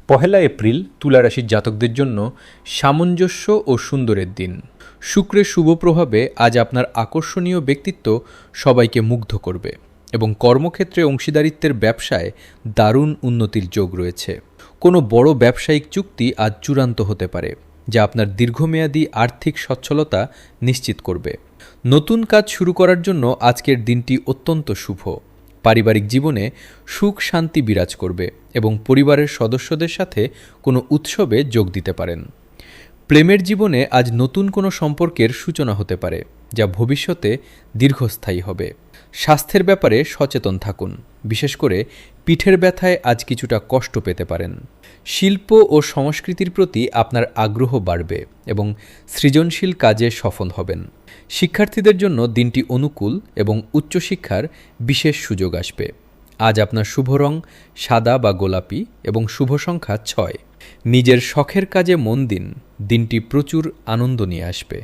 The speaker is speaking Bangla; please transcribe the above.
পহেলা এপ্রিল তুলা রাশির জাতকদের জন্য সামঞ্জস্য ও সুন্দরের দিন। শুক্রের শুভ প্রভাবে আজ আপনার আকর্ষণীয় ব্যক্তিত্ব সবাইকে মুগ্ধ করবে এবং কর্মক্ষেত্রে অংশীদারিত্বের ব্যবসায় দারুণ উন্নতির যোগ রয়েছে। কোনো বড় ব্যবসায়িক চুক্তি আজ চূড়ান্ত হতে পারে, যা আপনার দীর্ঘমেয়াদী আর্থিক সচ্ছলতা নিশ্চিত করবে। নতুন কাজ শুরু করার জন্য আজকের দিনটি অত্যন্ত শুভ। পারিবারিক জীবনে সুখ শান্তি বিরাজ করবে এবং পরিবারের সদস্যদের সাথে কোনো উৎসবে যোগ দিতে পারেন। প্রেমের জীবনে আজ নতুন কোনো সম্পর্কের সূচনা হতে পারে, যা ভবিষ্যতে দীর্ঘস্থায়ী হবে। স্বাস্থ্যের ব্যাপারে সচেতন থাকুন, বিশেষ করে পিঠের ব্যথায় আজ কিছুটা কষ্ট পেতে পারেন। শিল্প ও সংস্কৃতির প্রতি আপনার আগ্রহ বাড়বে এবং সৃজনশীল কাজে সফল হবেন। শিক্ষার্থীদের জন্য দিনটি অনুকূল এবং উচ্চশিক্ষার বিশেষ সুযোগ আসবে। আজ আপনার শুভ রং সাদা বা গোলাপি এবং শুভ সংখ্যা 6। নিজের শখের কাজে মন দিন, দিনটি প্রচুর আনন্দ নিয়ে আসবে।